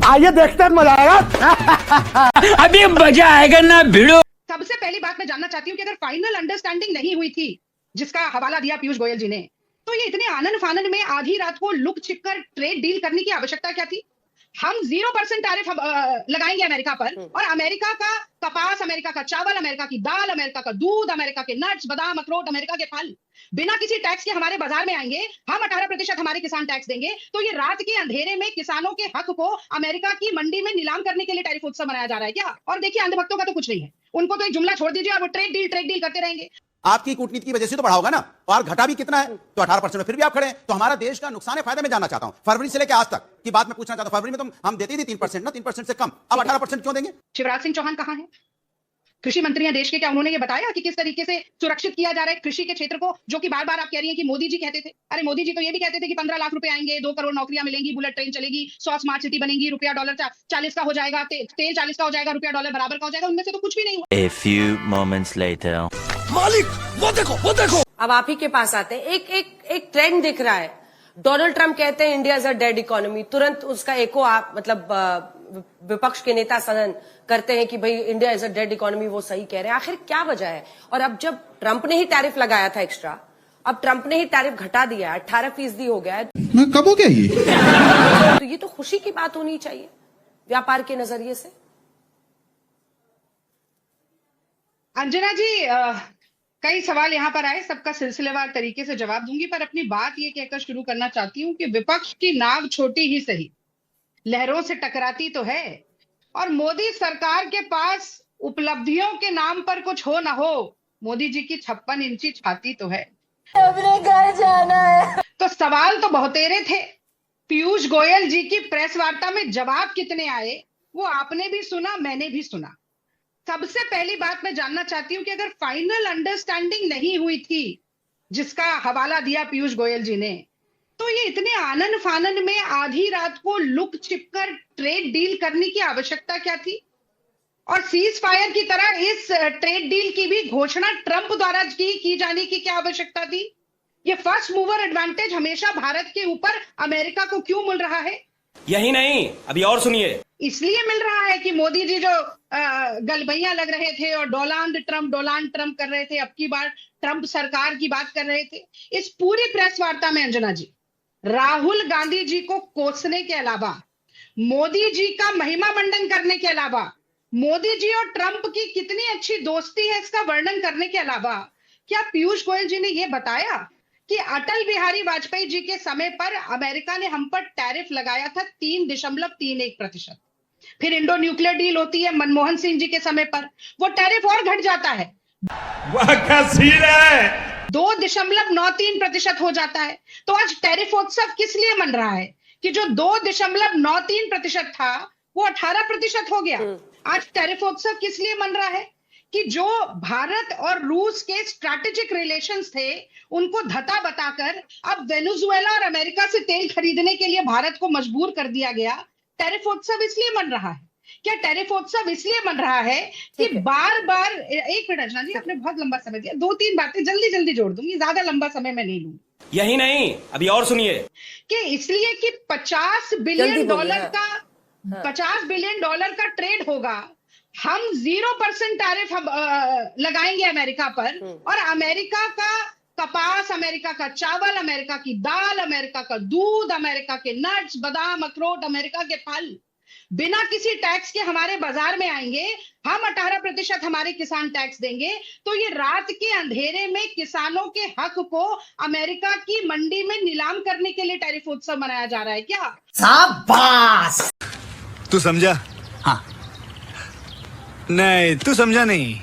आइए देखते हैं, मजा आएगा। अभी मजा आएगा ना भिड़ो। सबसे पहली बात मैं जानना चाहती हूँ कि अगर फाइनल अंडरस्टैंडिंग नहीं हुई थी, जिसका हवाला दिया पीयूष गोयल जी ने, तो ये इतने आनंद फानंद में आधी रात को लुक छिप कर ट्रेड डील करने की आवश्यकता क्या थी? हम 0% टैरिफ लगाएंगे अमेरिका पर, और अमेरिका का कपास, अमेरिका का चावल, अमेरिका की दाल, अमेरिका का दूध, अमेरिका के नट्स, बादाम, अखरोट, अमेरिका के फल बिना किसी टैक्स के हमारे बाजार में आएंगे। हम 18% हमारे किसान टैक्स देंगे। तो ये रात के अंधेरे में किसानों के हक को अमेरिका की मंडी में नीलाम करने के लिए टैरिफ उत्सव मनाया जा रहा है क्या? और देखिए, अंधभक्तों का तो कुछ नहीं है, उनको तो एक जुमला छोड़ दीजिए और वो ट्रेड डील करते रहेंगे। आपकी कूटनीति की वजह से तो बढ़ा होगा ना, और घटा भी कितना है? तो 18% में फिर भी आप खड़े हैं। तो हमारा देश का नुकसान है फायदे में जानना चाहता हूं। फरवरी से लेकर आज तक की बात मैं पूछना चाहता हूं। फरवरी में तो हम देते ही 3% ना, 3% से कम, अब 18% क्यों देंगे? शिवराज सिंह चौहान कहां है? कृषि मंत्री हैं देश के, क्या उन्होंने ये बताया कि किस तरीके से सुरक्षित किया जा रहा है कृषि के क्षेत्र को, जो कि बार बार आप कह रही हैं कि मोदी जी कहते थे? अरे मोदी जी तो ये भी कहते थे कि 15 लाख रुपए आएंगे, 2 करोड़ नौकरियां मिलेंगी, बुलेट ट्रेन चलेगी, 100 स्मार्ट सिटी बनेगी, रुपया डॉलर 40 का हो जाएगा, तेल 40 का हो जाएगा, रुपया डॉलर बराबर का हो जाएगा। उनमें से तो कुछ भी नहीं हुआ। A few moments later. मालिक वो देखो। अब आप ही के पास आते हैं। एक ट्रेंड दिख रहा है। डोनाल्ड ट्रंप कहते हैं India is a dead economy, तुरंत उसका एको विपक्ष के नेता सदन करते हैं कि भाई India is a dead economy, वो सही कह रहे हैं। आखिर क्या वजह है? और अब जब ट्रंप ने ही टैरिफ लगाया था एक्स्ट्रा, अब ट्रंप ने ही टैरिफ घटा दिया है, 18% हो गया है, कब हो गया ये? तो ये तो खुशी की बात होनी चाहिए व्यापार के नजरिए से। अंजना जी, कई सवाल यहाँ पर आए, सबका सिलसिलेवार तरीके से जवाब दूंगी, पर अपनी बात ये कहकर शुरू करना चाहती हूँ कि विपक्ष की नाव छोटी ही सही, लहरों से टकराती तो है, और मोदी सरकार के पास उपलब्धियों के नाम पर कुछ हो ना हो, मोदी जी की 56 इंची छाती तो है। अपने घर जाना है। तो सवाल तो बहुतेरे थे। पीयूष गोयल जी की प्रेस वार्ता में जवाब कितने आए वो आपने भी सुना, मैंने भी सुना। सबसे पहली बात मैं जानना चाहती हूँ कि अगर फाइनल अंडरस्टैंडिंग नहीं हुई थी, जिसका हवाला दिया पीयूष गोयल जी ने, तो ये इतने आनंद फानंद में आधी रात को लुक छिपकर ट्रेड डील करने की आवश्यकता क्या थी? और सीज फायर की तरह इस ट्रेड डील की भी घोषणा ट्रंप द्वारा की जाने की क्या आवश्यकता थी? ये फर्स्ट मूवर एडवांटेज हमेशा भारत के ऊपर अमेरिका को क्यों मिल रहा है? यही नहीं, अभी और सुनिए। इसलिए मिल रहा है कि मोदी जी जो गलबैया लग रहे थे और डोनाल्ड ट्रंप कर रहे थे, अब की बार ट्रंप सरकार की बात कर रहे थे, इस पूरी प्रेस वार्ता में अंजना जी राहुल गांधी जी को कोसने के अलावा, मोदी जी का महिमा मंडन करने के अलावा, मोदी जी और ट्रंप की कितनी अच्छी दोस्ती है इसका वर्णन करने के अलावा, क्या पीयूष गोयल जी ने यह बताया कि अटल बिहारी वाजपेयी जी के समय पर अमेरिका ने हम पर टैरिफ लगाया था 3.31%। फिर इंडो न्यूक्लियर डील होती है मनमोहन सिंह जी के समय पर, वो टैरिफ और घट जाता है, वाह क्या सीन है, 2.93% हो जाता है। तो आज टैरिफोत्सव किस लिए मन रहा है कि जो 2.93% था वो 18% हो गया? आज टैरिफोत्सव किस लिए मन रहा है कि जो भारत और रूस के स्ट्रैटेजिक रिलेशंस थे उनको धता बताकर अब वेनेजुएला और अमेरिका से तेल खरीदने के लिए भारत को मजबूर कर दिया गया। टैरिफोत्सव इसलिए मन रहा है क्या? टैरिफोत्सव इसलिए मन रहा है कि बार बार, एक मिनट अंजना जी, आपने बहुत लंबा समय दिया, 2-3 बातें जल्दी जोड़ दूंगी, ज्यादा लंबा समय मैं नहीं लूंगी। यही नहीं, अभी और सुनिए कि इसलिए कि 50 बिलियन डॉलर का ट्रेड होगा, हम 0% टैरिफ लगाएंगे अमेरिका पर, और अमेरिका का कपास, अमेरिका का चावल, अमेरिका की दाल, अमेरिका का दूध, अमेरिका के नट्स, बादाम, अखरोट, अमेरिका के फल बिना किसी टैक्स के हमारे बाजार में आएंगे। हम 18% हमारे किसान टैक्स देंगे। तो ये रात के अंधेरे में किसानों के हक को अमेरिका की मंडी में नीलाम करने के लिए टैरिफ उत्सव मनाया जा रहा है क्या? शाबाश, तू समझा? हाँ। नहीं, तू समझा नहीं।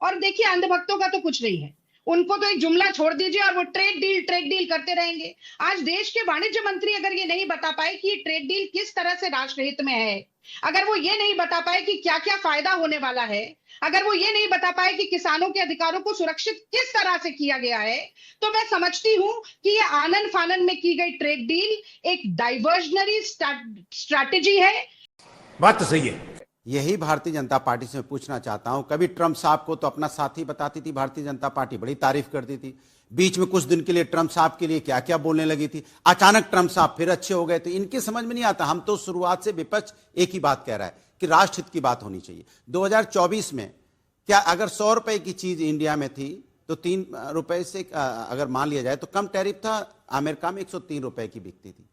और देखिए, अंधभक्तों का तो कुछ नहीं है, उनको तो एक जुमला छोड़ दीजिए और वो ट्रेड डील करते रहेंगे। आज देश के वाणिज्य मंत्री अगर ये नहीं बता पाए कि ट्रेड डील किस तरह से राष्ट्र हित में है, अगर वो ये नहीं बता पाए कि क्या क्या फायदा होने वाला है, अगर वो ये नहीं बता पाए कि किसानों के अधिकारों को सुरक्षित किस तरह से किया गया है, तो मैं समझती हूं कि ये आनंद फानंद में की गई ट्रेड डील एक डाइवर्जनरी स्ट्रैटेजी है। बात तो सही है। यही भारतीय जनता पार्टी से मैं पूछना चाहता हूं, कभी ट्रंप साहब को तो अपना साथी बताती थी भारतीय जनता पार्टी, बड़ी तारीफ करती थी, बीच में कुछ दिन के लिए ट्रम्प साहब के लिए क्या क्या बोलने लगी थी, अचानक ट्रम्प साहब फिर अच्छे हो गए थे। इनकी समझ में नहीं आता। हम तो शुरुआत से विपक्ष एक ही बात कह रहा है कि राष्ट्र हित की बात होनी चाहिए। 2024 में क्या अगर 100 रुपए की चीज इंडिया में थी तो 3 रुपए से अगर मान लिया जाए तो कम टैरिफ था। अमेरिका में 103 रुपए की बिकती थी।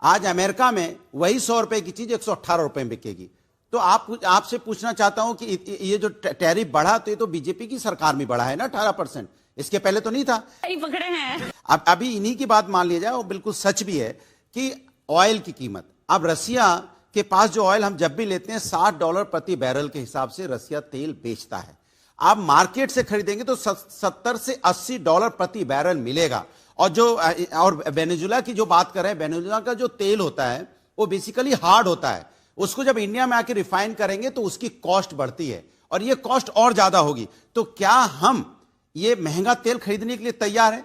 आज अमेरिका में वही 100 रुपए की चीज 118 रुपए में बिकेगी। तो आपसे पूछना चाहता हूं कि ये जो टैरिफ बढ़ा तो ये तो बीजेपी की सरकार में बढ़ा है ना 18%, इसके पहले तो नहीं था। पकड़े हैं। अब अभी इन्हीं की बात मान लिया जाए और बिल्कुल सच भी है कि ऑयल की कीमत, अब रसिया के पास जो ऑयल हम जब भी लेते हैं $60 प्रति बैरल के हिसाब से रसिया तेल बेचता है। आप मार्केट से खरीदेंगे तो $70 से $80 प्रति बैरल मिलेगा। और वेनेजुला की जो बात कर रहे हैं, वेनेजुला का जो तेल होता है वो बेसिकली हार्ड होता है। उसको जब इंडिया में आके रिफाइन करेंगे तो उसकी कॉस्ट बढ़ती है और ये कॉस्ट और ज्यादा होगी। तो क्या हम ये महंगा तेल खरीदने के लिए तैयार हैं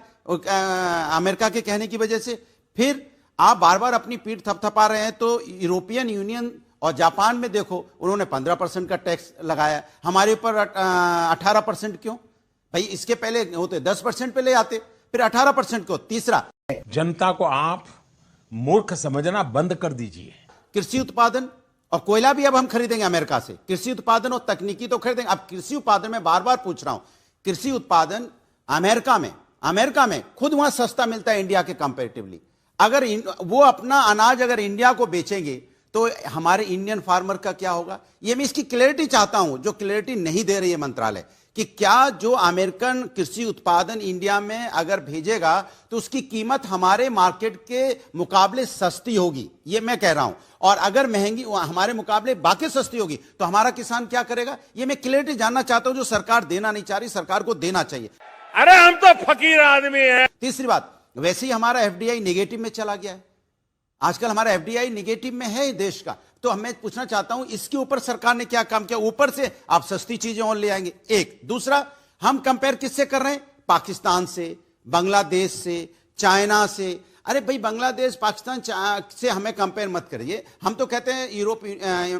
अमेरिका के कहने की वजह से? फिर आप बार बार अपनी पीठ थपथपा रहे हैं। तो यूरोपियन यूनियन और जापान में देखो, उन्होंने 15% का टैक्स लगाया, हमारे ऊपर 18% क्यों? भाई इसके पहले होते 10% पे ले आते, फिर 18% क्यों? तीसरा, जनता को आप मूर्ख समझना बंद कर दीजिए। कृषि उत्पादन और कोयला भी अब हम खरीदेंगे अमेरिका से। कृषि उत्पादन और तकनीकी तो खरीदेंगे। अब कृषि उत्पादन में बार बार पूछ रहा हूं, कृषि उत्पादन अमेरिका में खुद वहां सस्ता मिलता है इंडिया के कंपैरेटिवली। अगर वो अपना अनाज अगर इंडिया को बेचेंगे तो हमारे इंडियन फार्मर का क्या होगा? ये मैं इसकी क्लैरिटी चाहता हूं, जो क्लैरिटी नहीं दे रही है मंत्रालय, कि क्या जो अमेरिकन कृषि उत्पादन इंडिया में अगर भेजेगा तो उसकी कीमत हमारे मार्केट के मुकाबले सस्ती होगी, ये मैं कह रहा हूं। और अगर महंगी हमारे मुकाबले बाकी सस्ती होगी तो हमारा किसान क्या करेगा? ये मैं क्लैरिटी जानना चाहता हूं, जो सरकार देना नहीं चाह रही, सरकार को देना चाहिए। अरे हम तो फकीर आदमी हैं। तीसरी बात, वैसे ही हमारा एफडीआई नेगेटिव में चला गया है। आजकल हमारा एफडीआई नेगेटिव में है देश का। तो मैं पूछना चाहता हूं इसके ऊपर सरकार ने क्या काम किया? ऊपर से आप सस्ती चीजें और ले आएंगे, एक। दूसरा, हम कंपेयर किससे कर रहे हैं? पाकिस्तान से, बांग्लादेश से, चाइना से। अरे भाई, बांग्लादेश पाकिस्तान से हमें कंपेयर मत करिए। हम तो कहते हैं यूरोप,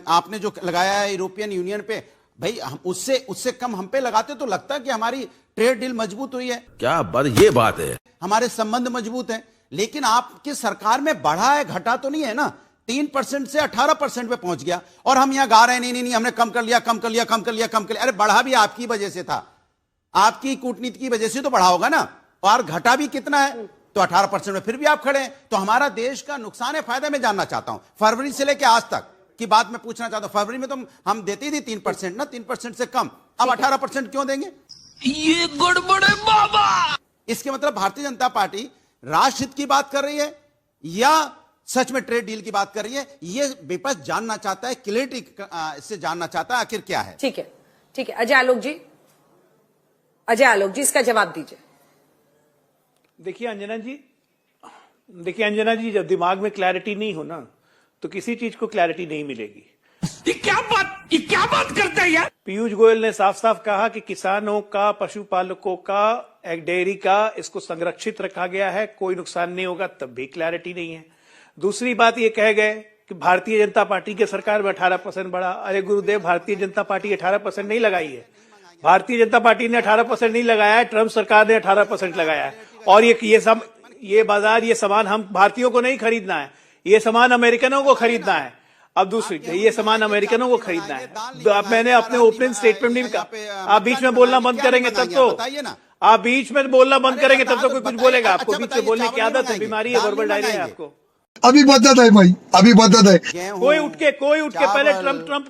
आपने जो लगाया है यूरोपियन यूनियन पे, भाई हम उससे कम हम पे लगाते तो लगता है कि हमारी ट्रेड डील मजबूत हुई है। क्या बात, ये बात है, हमारे संबंध मजबूत हैं। लेकिन आपकी सरकार में बढ़ा है, घटा तो नहीं है ना। 3% से 18% पे पहुंच गया और हम यहां गा रहे हैं नहीं हमने कम कर लिया। अरे बढ़ा भी आपकी वजह से था, आपकी कूटनीति की वजह से तो बढ़ा होगा ना। और घटा भी कितना है? तो 18% में फिर भी आप खड़े हैं। तो हमारा देश का नुकसान है फायदा में जानना चाहता हूं। फरवरी से लेकर आज तक की बात मैं पूछना चाहता हूं। फरवरी में तो हम देते ही 3% ना, 3% से कम। अब 18% क्यों देंगे? ये गड़बड़ है बाबा। इसके मतलब भारतीय जनता पार्टी राष्ट्रहित की बात कर रही है या सच में ट्रेड डील की बात कर रही है? ये विपक्ष जानना चाहता है, क्लैरिटी से जानना चाहता है आखिर क्या है। ठीक है, ठीक है। अजय आलोक जी, इसका जवाब दीजिए। देखिए अंजना जी, जब दिमाग में क्लैरिटी नहीं हो ना तो किसी चीज को क्लैरिटी नहीं मिलेगी। ये क्या बात करते हैं यार? पीयूष गोयल ने साफ साफ कहा कि किसानों का, पशुपालकों का, एक डेयरी का, इसको संरक्षित रखा गया है, कोई नुकसान नहीं होगा, तब भी क्लैरिटी नहीं है। दूसरी बात ये कह गए कि भारतीय जनता पार्टी के सरकार में 18% बढ़ा। अरे गुरुदेव, भारतीय जनता पार्टी 18% नहीं लगाई है। भारतीय जनता पार्टी ने 18% नहीं लगाया है, ट्रम्प सरकार ने 18% लगाया है। और ये बाजार, ये सामान हम भारतीयों को नहीं खरीदना है, ये सामान अमेरिकनों को खरीदना है। अब दूसरी, ये सामान अमेरिकनों को खरीदना है। अब मैंने अपने ओपनिंग स्टेटमेंट में भी कहा, आप बीच में बोलना बंद करेंगे तब तो, आप बीच में बोलना बंद करेंगे तब तो कोई कुछ बोलेगा। आपको बीच में बोलने की आदत है, बीमारी है, वर्बल डायरिया है आपको। अभी बदत है भाई, अभी बदत है। कोई उठ के पहले ट्रम्प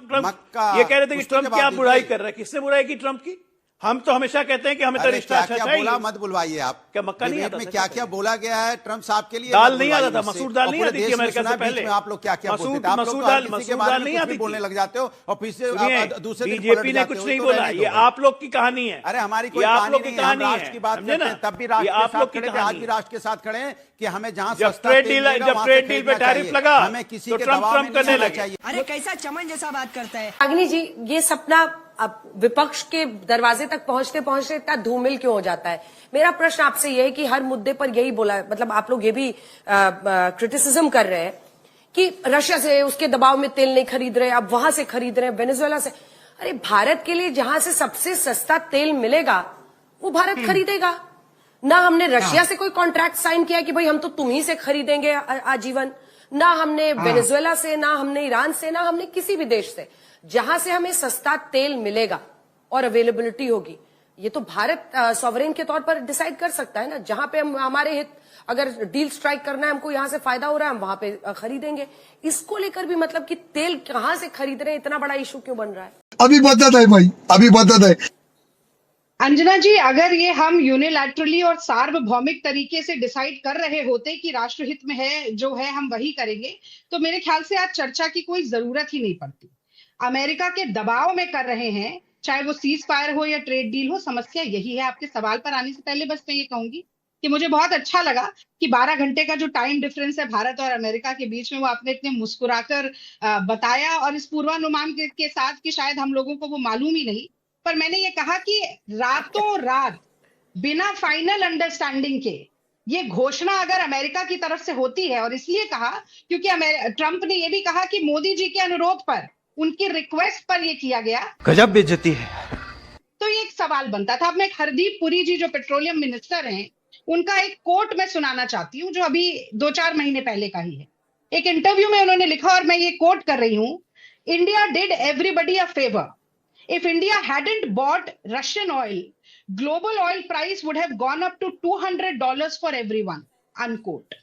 ये कह रहे थे कि ट्रम्प क्या बुराई कर रहा है। किसने बुराई की ट्रम्प की? हम तो हमेशा कहते हैं कि हमें तो रिश्ता अच्छा चाहिए। बोला मत बुलवाइए आप। क्या मक्का नहीं आता? में क्या क्या बोला गया है ट्रम्प साहब के लिए? दाल नहीं आता था, मसूर दाल नहीं आती थी अमेरिका से पहले। आप लोग क्या क्या बोलते थे? मसूर दाल नहीं आती, बोलने लग जाते हो और फिर से दूसरे दिन बीजेपी ने कुछ नहीं बोला। ये आप लोग की कहानी है। अरे हमारी कोई कहानी नहीं है। राष्ट्र की बात करते हैं तब भी राष्ट्र के साथ खड़े थे, आज भी राष्ट्र के साथ खड़े हैं कि हमें जहां जब ट्रेड डील पे टैरिफ लगा हमें किसी तो के ट्रम्प करने लगे। अरे कैसा चमन जैसा बात करता है। अग्नि जी, ये सपना अब विपक्ष के दरवाजे तक पहुंचते पहुंचते इतना धूमिल क्यों हो जाता है? मेरा प्रश्न आपसे यह है कि हर मुद्दे पर यही बोला, मतलब आप लोग ये भी क्रिटिसिज्म कर रहे हैं कि रशिया से उसके दबाव में तेल नहीं खरीद रहे, अब वहां से खरीद रहे हैं, वेनेजुएला से। अरे भारत के लिए जहां से सबसे सस्ता तेल मिलेगा वो भारत खरीदेगा। ना हमने रशिया से कोई कॉन्ट्रैक्ट साइन किया कि भाई हम तो तुम ही से खरीदेंगे आजीवन, ना हमने वेनेजुएला से, ना हमने ईरान से, ना हमने किसी भी देश से। जहां से हमें सस्ता तेल मिलेगा और अवेलेबिलिटी होगी, ये तो भारत सॉवरेन के तौर पर डिसाइड कर सकता है ना। जहां पे हम हमारे हित, अगर डील स्ट्राइक करना है, हमको यहां से फायदा हो रहा है, हम वहां पे खरीदेंगे। इसको लेकर भी मतलब कि तेल कहां से खरीद रहे हैं, इतना बड़ा इशू क्यों बन रहा है? अभी बदत है भाई, अभी बदत है। अंजना जी, अगर ये हम यूनिलैटरली और सार्वभौमिक तरीके से डिसाइड कर रहे होते कि राष्ट्रहित में है जो है हम वही करेंगे, तो मेरे ख्याल से आज चर्चा की कोई जरूरत ही नहीं पड़ती। अमेरिका के दबाव में कर रहे हैं, चाहे वो सीज फायर हो या ट्रेड डील हो, समस्या यही है। आपके सवाल पर आने से पहले बस मैं ये कहूंगी कि मुझे बहुत अच्छा लगा कि 12 घंटे का जो टाइम डिफरेंस है भारत और अमेरिका के बीच में, वो आपने इतने मुस्कुराकर बताया, और इस पूर्वानुमान के साथ कि शायद हम लोगों को वो मालूम ही नहीं। पर मैंने ये कहा कि रातों रात बिना फाइनल अंडरस्टैंडिंग के ये घोषणा अगर अमेरिका की तरफ से होती है, और इसलिए कहा क्योंकि ट्रंप ने ये भी कहा कि मोदी जी के अनुरोध पर, उनकी रिक्वेस्ट पर ये किया गया, गजब बेइज्जती है। तो ये एक सवाल बनता था। अब मैं हरदीप पुरी जी जो पेट्रोलियम मिनिस्टर हैं, उनका एक कोट मैं सुनाना चाहती हूँ, जो अभी 2-4 महीने पहले का ही है। एक इंटरव्यू में उन्होंने लिखा, और मैं ये कोट कर रही हूँ, India did everybody a favour. If India hadn't bought Russian oil, global oil price would have gone up to $200 for everyone. Unquote.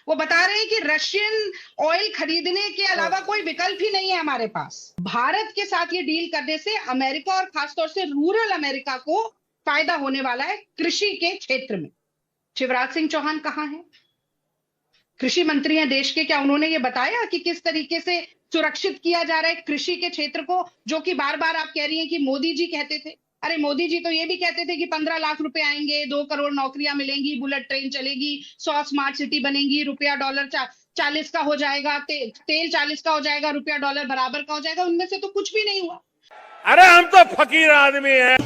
वो बता रहे हैं कि रशियन ऑयल खरीदने के अलावा कोई विकल्प ही नहीं है हमारे पास। भारत के साथ ये डील करने से अमेरिका और खासतौर से रूरल अमेरिका को फायदा होने वाला है कृषि के क्षेत्र में। शिवराज सिंह चौहान कहाँ हैं? कृषि मंत्री हैं देश के, क्या उन्होंने ये बताया कि किस तरीके से सुरक्षित किया जा रहा है कृषि के क्षेत्र को, जो कि बार बार आप कह रही हैं कि मोदी जी कहते थे? अरे मोदी जी तो ये भी कहते थे कि 15 लाख रुपए आएंगे, 2 करोड़ नौकरियां मिलेंगी, बुलेट ट्रेन चलेगी, 100 स्मार्ट सिटी बनेंगी, रुपया डॉलर 40 का हो जाएगा, तेल 40 का हो जाएगा, रुपया डॉलर बराबर का हो जाएगा। उनमें से तो कुछ भी नहीं हुआ। अरे हम तो फकीर आदमी हैं।